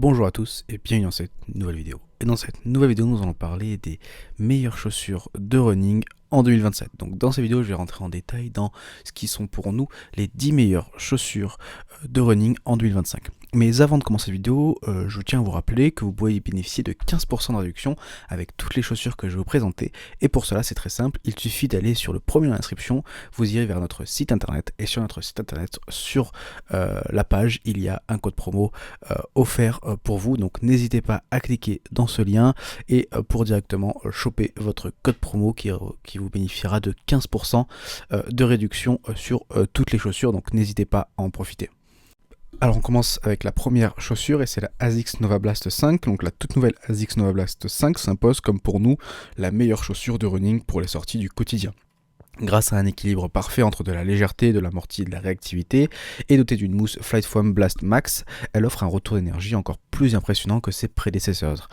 Bonjour à tous et bienvenue dans cette nouvelle vidéo. Et dans cette nouvelle vidéo, nous allons parler des meilleures chaussures de running en 2027. Donc dans cette vidéo, je vais rentrer en détail dans ce qui sont pour nous les 10 meilleures chaussures de running en 2025. Mais avant de commencer cette vidéo, je tiens à vous rappeler que vous pouvez bénéficier de 15% de réduction avec toutes les chaussures que je vais vous présenter. Et pour cela, c'est très simple, il suffit d'aller sur le premier dans l'inscription, vous irez vers notre site internet, et sur notre site internet, sur la page, il y a un code promo offert pour vous. Donc n'hésitez pas à cliquer dans ce lien et pour directement choper votre code promo qui vous bénéficiera de 15% de réduction sur toutes les chaussures. Donc n'hésitez pas à en profiter. Alors on commence avec la première chaussure et c'est la ASICS Nova Blast 5. Donc la toute nouvelle ASICS Nova Blast 5 s'impose comme pour nous la meilleure chaussure de running pour les sorties du quotidien. Grâce à un équilibre parfait entre de la légèreté, de l'amorti et de la réactivité, et dotée d'une mousse Flight Foam Blast Max, elle offre un retour d'énergie encore plus impressionnant que ses prédécesseurs,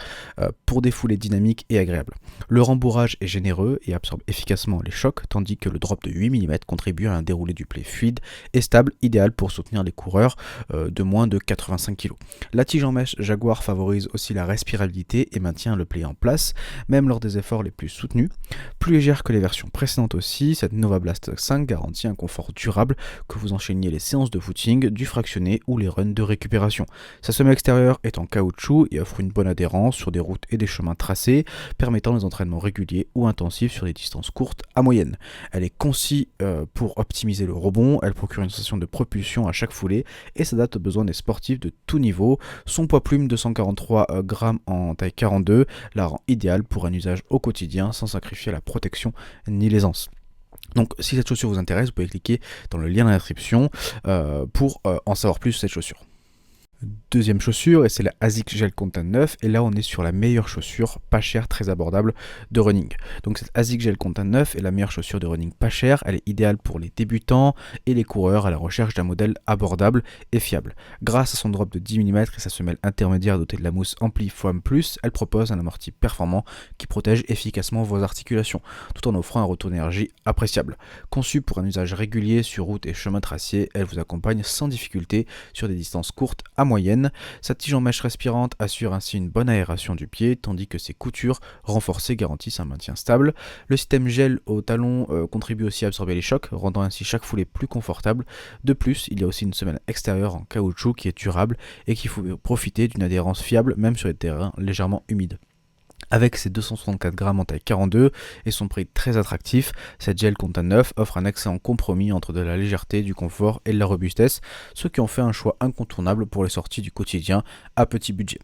pour des foulées dynamiques et agréables. Le rembourrage est généreux et absorbe efficacement les chocs, tandis que le drop de 8 mm contribue à un déroulé du play fluide et stable, idéal pour soutenir les coureurs de moins de 85 kg. La tige en mèche Jaguar favorise aussi la respirabilité et maintient le play en place, même lors des efforts les plus soutenus. Plus légère que les versions précédentes aussi, cette Nova Blast 5 garantit un confort durable que vous enchaîniez les séances de footing, du fractionné ou les runs de récupération. Sa semelle extérieure est en caoutchouc et offre une bonne adhérence sur des routes et des chemins tracés, permettant des entraînements réguliers ou intensifs sur des distances courtes à moyennes. Elle est conçue pour optimiser le rebond, elle procure une sensation de propulsion à chaque foulée et s'adapte aux besoins des sportifs de tout niveau. Son poids plume 243 grammes en taille 42 la rend idéale pour un usage au quotidien sans sacrifier la protection ni l'aisance. Donc si cette chaussure vous intéresse, vous pouvez cliquer dans le lien dans la description pour en savoir plus sur cette chaussure. Deuxième chaussure, et c'est la ASICS Gel Content 9, et là on est sur la meilleure chaussure pas chère, très abordable de running. Donc cette ASICS Gel Content 9 est la meilleure chaussure de running pas chère, elle est idéale pour les débutants et les coureurs à la recherche d'un modèle abordable et fiable. Grâce à son drop de 10 mm et sa semelle intermédiaire dotée de la mousse Ampli Foam Plus, elle propose un amorti performant qui protège efficacement vos articulations, tout en offrant un retour d'énergie appréciable. Conçue pour un usage régulier sur route et chemin tracé, elle vous accompagne sans difficulté sur des distances courtes à moyenne. Sa tige en mèche respirante assure ainsi une bonne aération du pied, tandis que ses coutures renforcées garantissent un maintien stable. Le système gel au talon contribue aussi à absorber les chocs, rendant ainsi chaque foulée plus confortable. De plus, il y a aussi une semelle extérieure en caoutchouc qui est durable et qui faut profiter d'une adhérence fiable même sur les terrains légèrement humides. Avec ses 264 grammes en taille 42 et son prix très attractif, cette Gel Content 9 offre un excellent compromis entre de la légèreté, du confort et de la robustesse, ce qui en fait un choix incontournable pour les sorties du quotidien à petit budget.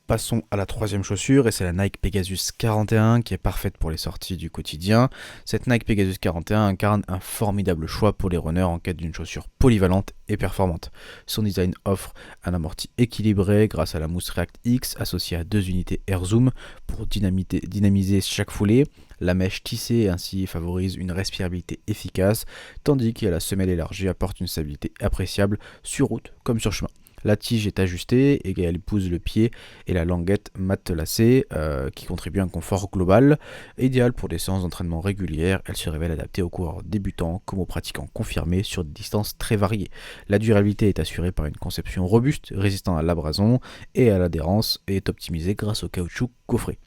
Passons à la troisième chaussure et c'est la Nike Pegasus 41 qui est parfaite pour les sorties du quotidien. Cette Nike Pegasus 41 incarne un formidable choix pour les runners en quête d'une chaussure polyvalente et performante. Son design offre un amorti équilibré grâce à la mousse React X associée à 2 unités Air Zoom pour dynamiser chaque foulée. La mèche tissée ainsi favorise une respirabilité efficace, tandis que la semelle élargie apporte une stabilité appréciable sur route comme sur chemin. La tige est ajustée et elle épouse le pied et la languette matelassée qui contribue à un confort global. Idéale pour des séances d'entraînement régulières, elle se révèle adaptée aux coureurs débutants comme aux pratiquants confirmés sur des distances très variées. La durabilité est assurée par une conception robuste, résistant à l'abrasion et à l'adhérence et est optimisée grâce au caoutchouc gaufré.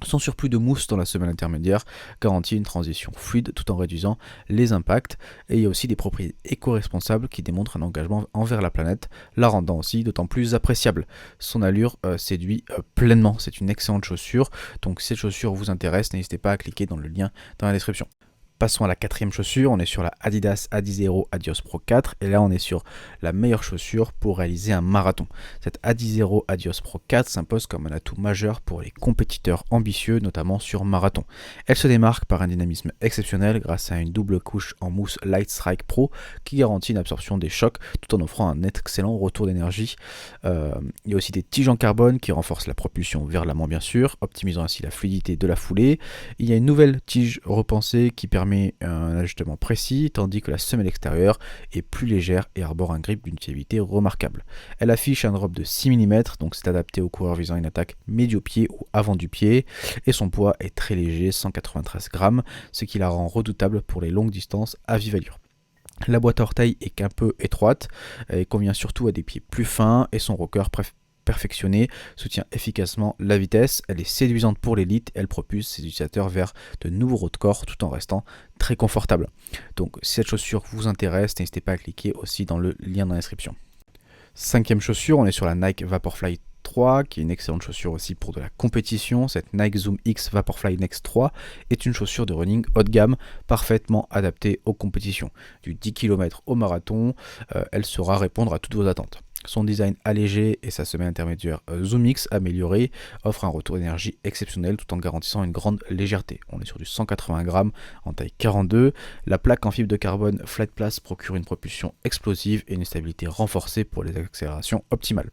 Son surplus de mousse dans la semelle intermédiaire garantit une transition fluide tout en réduisant les impacts. Et il y a aussi des propriétés éco-responsables qui démontrent un engagement envers la planète, la rendant aussi d'autant plus appréciable. Son allure séduit pleinement, c'est une excellente chaussure. Donc si cette chaussure vous intéresse, n'hésitez pas à cliquer dans le lien dans la description. Passons à la quatrième chaussure, on est sur la Adidas Adizero Adios Pro 4 et là on est sur la meilleure chaussure pour réaliser un marathon. Cette Adizero Adios Pro 4 s'impose comme un atout majeur pour les compétiteurs ambitieux, notamment sur marathon. Elle se démarque par un dynamisme exceptionnel grâce à une double couche en mousse Light Strike Pro qui garantit une absorption des chocs tout en offrant un excellent retour d'énergie. Il y a aussi des tiges en carbone qui renforcent la propulsion vers l'avant bien sûr, optimisant ainsi la fluidité de la foulée. Il y a une nouvelle tige repensée qui permet un ajustement précis, tandis que la semelle extérieure est plus légère et arbore un grip d'une fiabilité remarquable. Elle affiche un drop de 6 mm, donc c'est adapté aux coureurs visant une attaque médio-pied ou avant du pied, et son poids est très léger, 193 grammes, ce qui la rend redoutable pour les longues distances à vive allure. La boîte à orteils est qu'un peu étroite et convient surtout à des pieds plus fins et son rocker perfectionnée, soutient efficacement la vitesse, elle est séduisante pour l'élite, elle propulse ses utilisateurs vers de nouveaux records tout en restant très confortable. Donc si cette chaussure vous intéresse, n'hésitez pas à cliquer aussi dans le lien dans la description. Cinquième chaussure, on est sur la Nike Vaporfly 3, qui est une excellente chaussure aussi pour de la compétition. Cette Nike Zoom X Vaporfly Next 3 est une chaussure de running haut de gamme, parfaitement adaptée aux compétitions. Du 10 km au marathon, elle saura répondre à toutes vos attentes. Son design allégé et sa semelle intermédiaire Zoom X améliorée offrent un retour d'énergie exceptionnel tout en garantissant une grande légèreté. On est sur du 180 grammes en taille 42. La plaque en fibre de carbone Flat Place procure une propulsion explosive et une stabilité renforcée pour les accélérations optimales.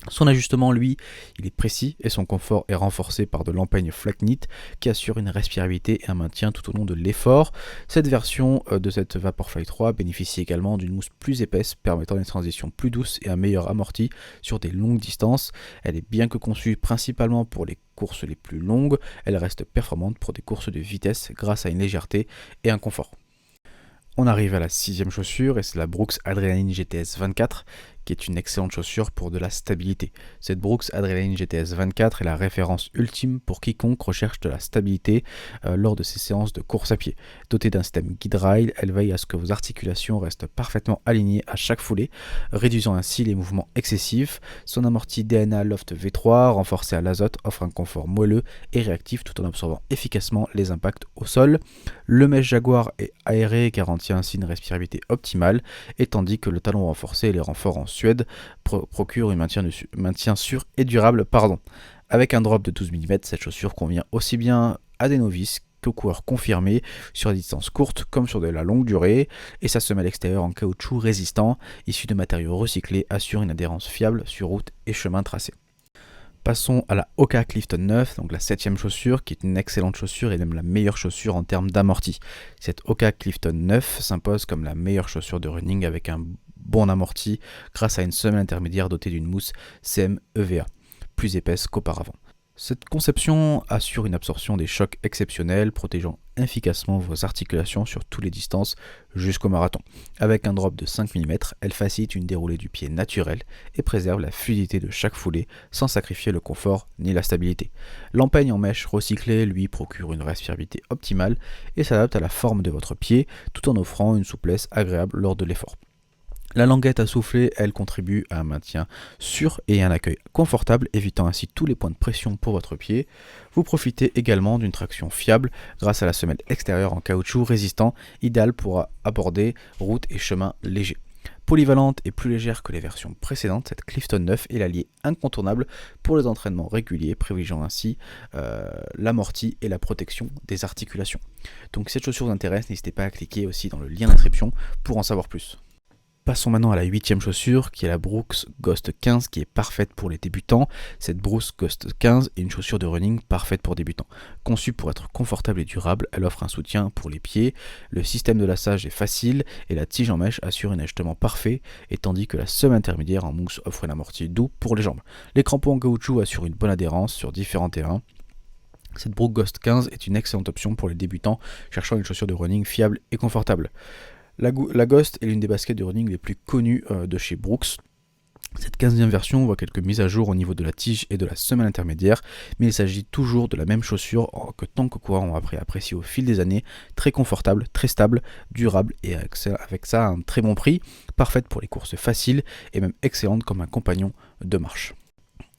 Son ajustement, lui, il est précis et son confort est renforcé par de l'empeigne Flyknit qui assure une respirabilité et un maintien tout au long de l'effort. Cette version de cette Vaporfly 3 bénéficie également d'une mousse plus épaisse permettant des transitions plus douces et un meilleur amorti sur des longues distances. Elle est bien que conçue principalement pour les courses les plus longues, elle reste performante pour des courses de vitesse grâce à une légèreté et un confort. On arrive à la sixième chaussure et c'est la Brooks Adrenaline GTS 24 qui est une excellente chaussure pour de la stabilité. Cette Brooks Adrenaline GTS 24 est la référence ultime pour quiconque recherche de la stabilité lors de ses séances de course à pied. Dotée d'un système guide rail, elle veille à ce que vos articulations restent parfaitement alignées à chaque foulée, réduisant ainsi les mouvements excessifs. Son amorti DNA Loft V3 renforcé à l'azote offre un confort moelleux et réactif tout en absorbant efficacement les impacts au sol. Le mesh Jaguar est aéré et garantit ainsi une respirabilité optimale, et tandis que le talon renforcé et les renforts en Suède procurent un maintien sûr et durable. Avec un drop de 12 mm, cette chaussure convient aussi bien à des novices qu'aux coureurs confirmés sur des distances courtes comme sur de la longue durée, et sa semelle extérieure en caoutchouc résistant, issue de matériaux recyclés, assure une adhérence fiable sur route et chemin tracé. Passons à la Hoka Clifton 9, donc la 7ème chaussure, qui est une excellente chaussure et même la meilleure chaussure en termes d'amorti. Cette Hoka Clifton 9 s'impose comme la meilleure chaussure de running avec un bon amorti grâce à une semelle intermédiaire dotée d'une mousse CM EVA, plus épaisse qu'auparavant. Cette conception assure une absorption des chocs exceptionnelle, protégeant efficacement vos articulations sur toutes les distances jusqu'au marathon. Avec un drop de 5 mm, elle facilite une déroulée du pied naturelle et préserve la fluidité de chaque foulée sans sacrifier le confort ni la stabilité. L'empeigne en mèche recyclée, lui, procure une respirabilité optimale et s'adapte à la forme de votre pied tout en offrant une souplesse agréable lors de l'effort. La languette à souffler, elle contribue à un maintien sûr et un accueil confortable, évitant ainsi tous les points de pression pour votre pied. Vous profitez également d'une traction fiable grâce à la semelle extérieure en caoutchouc résistant, idéale pour aborder routes et chemins légers. Polyvalente et plus légère que les versions précédentes, cette Clifton 9 est l'allié incontournable pour les entraînements réguliers, privilégiant ainsi l'amorti et la protection des articulations. Donc si cette chaussure vous intéresse, n'hésitez pas à cliquer aussi dans le lien d'inscription pour en savoir plus. Passons maintenant à la 8ème chaussure qui est la Brooks Ghost 15 qui est parfaite pour les débutants. Cette Brooks Ghost 15 est une chaussure de running parfaite pour débutants. Conçue pour être confortable et durable, elle offre un soutien pour les pieds, le système de lassage est facile et la tige en mèche assure un ajustement parfait, et tandis que la semelle intermédiaire en mousse offre un amorti doux pour les jambes. Les crampons en caoutchouc assurent une bonne adhérence sur différents terrains. Cette Brooks Ghost 15 est une excellente option pour les débutants cherchant une chaussure de running fiable et confortable. La Ghost est l'une des baskets de running les plus connues de chez Brooks. Cette 15e version voit quelques mises à jour au niveau de la tige et de la semelle intermédiaire, mais il s'agit toujours de la même chaussure que tant que coureurs ont apprécié au fil des années, très confortable, très stable, durable et avec ça un très bon prix, parfaite pour les courses faciles et même excellente comme un compagnon de marche.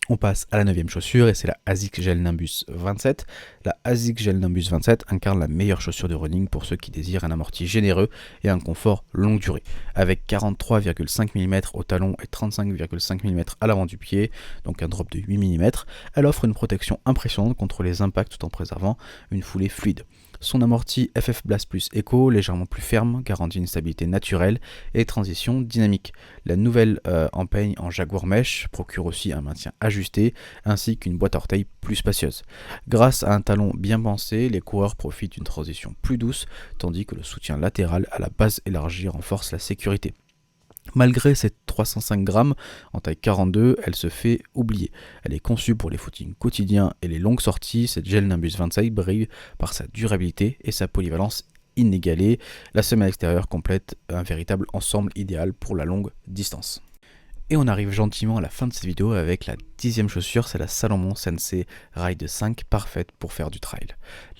On passe à la 9ème chaussure et c'est la ASICS Gel Nimbus 27. La ASICS Gel Nimbus 27 incarne la meilleure chaussure de running pour ceux qui désirent un amorti généreux et un confort longue durée. Avec 43,5 mm au talon et 35,5 mm à l'avant du pied, donc un drop de 8 mm, elle offre une protection impressionnante contre les impacts tout en préservant une foulée fluide. Son amorti FF Blast Plus Eco, légèrement plus ferme, garantit une stabilité naturelle et transition dynamique. La nouvelle empeigne en Jaguar Mesh procure aussi un maintien ajusté, ainsi qu'une boîte à orteils plus spacieuse. Grâce à un talon bien pensé, les coureurs profitent d'une transition plus douce, tandis que le soutien latéral à la base élargie renforce la sécurité. Malgré ses 305 grammes en taille 42, elle se fait oublier. Elle est conçue pour les footings quotidiens et les longues sorties. Cette Gel Nimbus 27 brille par sa durabilité et sa polyvalence inégalée. La semelle extérieure complète un véritable ensemble idéal pour la longue distance. Et on arrive gentiment à la fin de cette vidéo avec la 10e chaussure, c'est la Salomon Sensei Ride 5, parfaite pour faire du trail.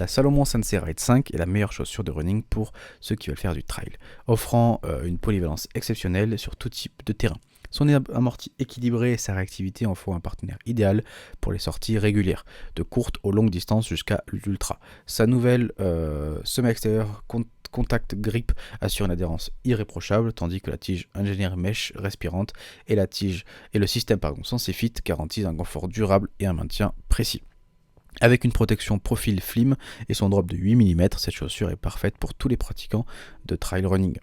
La Salomon Sensei Ride 5 est la meilleure chaussure de running pour ceux qui veulent faire du trail, offrant une polyvalence exceptionnelle sur tout type de terrain. Son amorti équilibré et sa réactivité en font un partenaire idéal pour les sorties régulières, de courtes aux longues distances jusqu'à l'ultra. Sa nouvelle semelle extérieure contact grip assure une adhérence irréprochable, tandis que la tige ingénieure mesh respirante et la tige et le système Sensifit garantissent un confort durable et un maintien précis. Avec une protection profil Flim et son drop de 8 mm, cette chaussure est parfaite pour tous les pratiquants de trail running.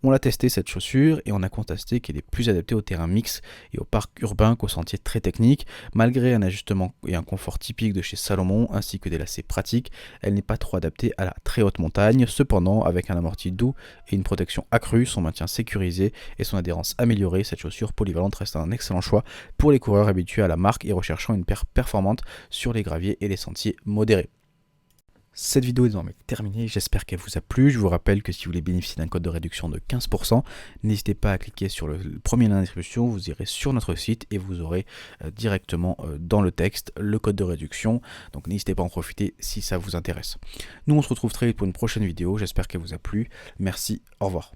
On l'a testé cette chaussure et on a constaté qu'elle est plus adaptée au terrain mixte et au parc urbain qu'aux sentiers très techniques. Malgré un ajustement et un confort typique de chez Salomon ainsi que des lacets pratiques, elle n'est pas trop adaptée à la très haute montagne. Cependant, avec un amorti doux et une protection accrue, son maintien sécurisé et son adhérence améliorée, cette chaussure polyvalente reste un excellent choix pour les coureurs habitués à la marque et recherchant une paire performante sur les graviers et les sentiers modérés. Cette vidéo est désormais terminée, j'espère qu'elle vous a plu. Je vous rappelle que si vous voulez bénéficier d'un code de réduction de 15%, n'hésitez pas à cliquer sur le premier lien d'inscription, vous irez sur notre site et vous aurez directement dans le texte le code de réduction. Donc n'hésitez pas à en profiter si ça vous intéresse. Nous on se retrouve très vite pour une prochaine vidéo, j'espère qu'elle vous a plu. Merci, au revoir.